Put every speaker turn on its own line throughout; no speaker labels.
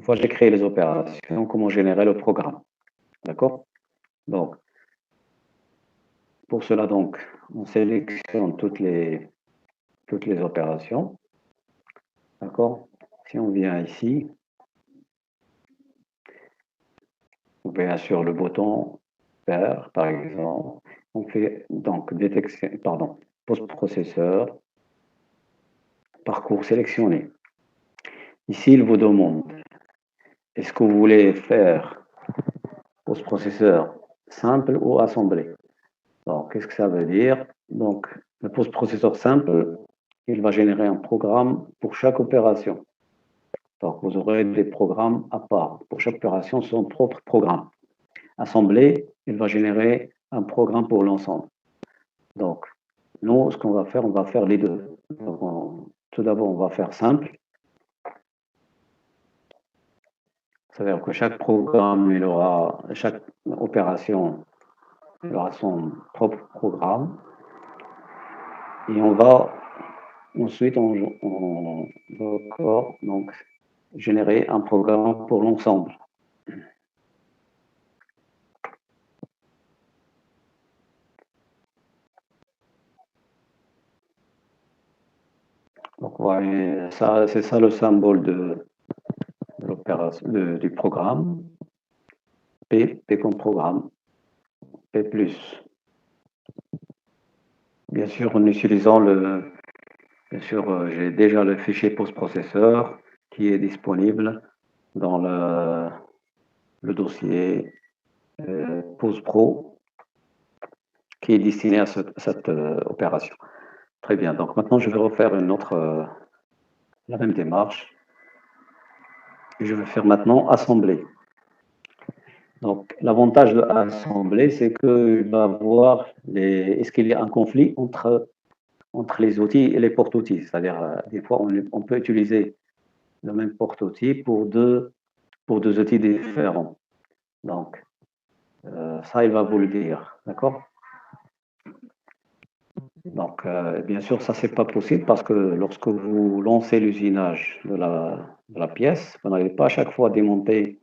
fois j'ai créé les opérations, comment générer le programme. D'accord? Donc, pour cela, donc, on sélectionne toutes les opérations. D'accord? Si on vient ici, on vient sur le bouton faire, par exemple. On fait donc détection, pardon, post-processeur, parcours sélectionné. Ici, il vous demande, est-ce que vous voulez faire post-processeur simple ou assemblé? Donc, qu'est-ce que ça veut dire? Donc, le post-processeur simple, il va générer un programme pour chaque opération. Donc, vous aurez des programmes à part. Pour chaque opération, son propre programme. Assemblé, il va générer un programme pour l'ensemble. Donc, nous, ce qu'on va faire, on va faire les deux. Donc, tout d'abord, on va faire simple. C'est-à-dire que chaque programme, chaque opération, il aura son propre programme. Et on va ensuite, on va encore donc, générer un programme pour l'ensemble. Donc voilà, c'est ça le symbole de l'opération du programme. P comme programme, P+. Bien sûr, en utilisant bien sûr, j'ai déjà le fichier post-processeur qui est disponible dans le dossier PostPro qui est destiné à cette opération. Très bien, donc maintenant je vais refaire la même démarche. Et je vais faire maintenant assembler. Donc l'avantage de assembler, c'est qu'il va voir est-ce qu'il y a un conflit entre les outils et les porte-outils. C'est-à-dire, des fois, on peut utiliser le même porte-outil pour deux outils différents. Donc, ça, il va vous le dire. D'accord? Donc, bien sûr, ça, c'est pas possible parce que lorsque vous lancez l'usinage de la pièce, vous n'allez pas à chaque fois démonter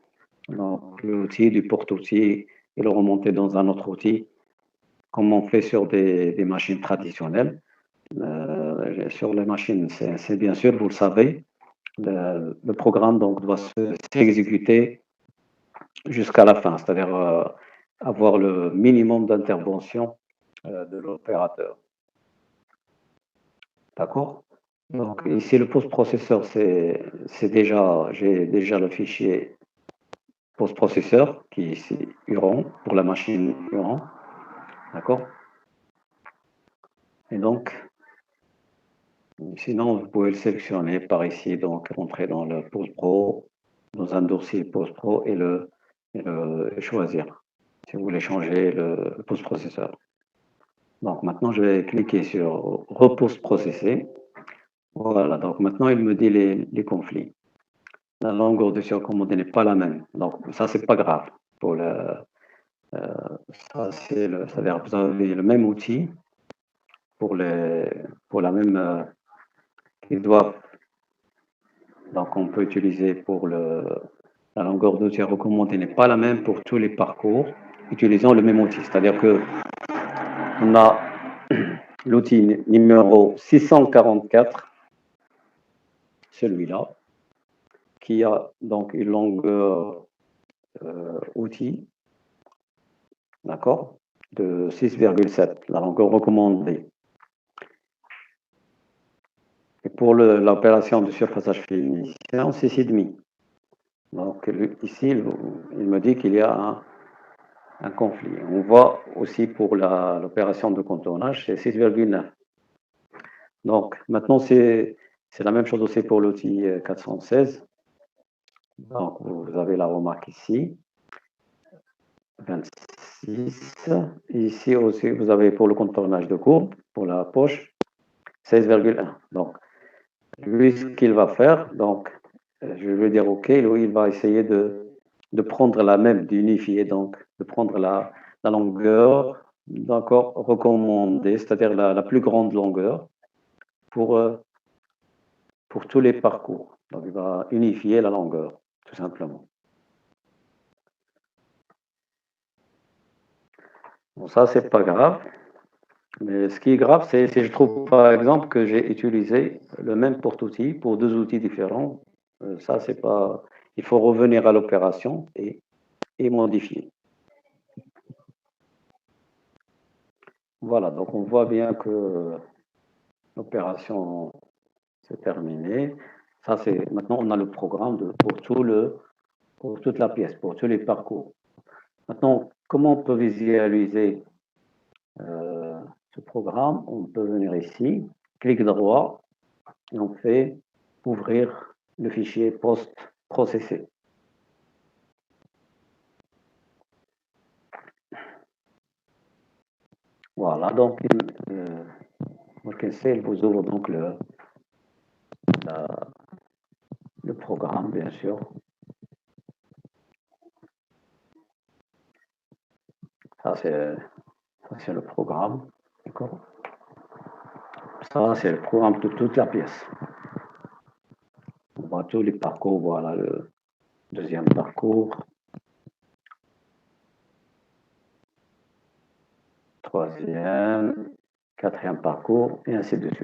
l'outil du porte-outil et le remonter dans un autre outil, comme on fait sur des machines traditionnelles. Sur les machines, c'est bien sûr, vous le savez, le programme donc, doit s'exécuter jusqu'à la fin, c'est-à-dire avoir le minimum d'intervention de l'opérateur. D'accord? Donc ici, le post-processeur, j'ai déjà le fichier post-processeur qui est ici Huron, pour la machine Huron. D'accord? Et donc, sinon, vous pouvez le sélectionner par ici, donc rentrer dans le post-pro, dans un dossier post-pro et choisir si vous voulez changer le post-processeur. Donc maintenant, je vais cliquer sur repost-processer. Voilà, donc maintenant, il me dit les conflits. La longueur de surcommandé n'est pas la même. Donc ça, c'est pas grave. C'est-à-dire vous avez le même outil pour la même qu'ils doivent. Donc on peut utiliser pour la longueur d'outil recommandée n'est pas la même pour tous les parcours, utilisant le même outil. C'est-à-dire que on a l'outil numéro 644, celui-là, qui a donc une longueur outil, d'accord, de 6,7, la longueur recommandée. Et pour l'opération de surfaçage finition, c'est 6,5. Donc ici, il me dit qu'il y a un conflit. On voit aussi pour l'opération de contournage, c'est 6,9. Donc maintenant, c'est la même chose aussi pour l'outil 416. Donc vous avez la remarque ici, 26. Et ici aussi, vous avez pour le contournage de courbe, pour la poche, 16,1. Donc, lui, ce qu'il va faire, donc, je vais lui dire OK, lui, il va essayer de prendre la même, d'unifier, donc, de prendre la longueur, d'accord, recommandée, c'est-à-dire la plus grande longueur pour tous les parcours. Donc, il va unifier la longueur, tout simplement. Bon, ça, c'est pas grave. Mais ce qui est grave, c'est si je trouve par exemple que j'ai utilisé le même porte-outil pour deux outils différents. Ça, c'est pas. Il faut revenir à l'opération et modifier. Voilà, donc on voit bien que l'opération s'est terminée. Ça, c'est maintenant on a le programme pour toute la pièce, pour tous les parcours. Maintenant, comment on peut visualiser ce programme? On peut venir ici, clic droit, et on fait ouvrir le fichier post-processé. Voilà, donc il vous ouvre donc la- le programme, bien sûr. Ça, c'est le programme. D'accord. Ça, c'est le programme de toute la pièce. On voit tous les parcours. Voilà le deuxième parcours, troisième, quatrième parcours, et ainsi de suite.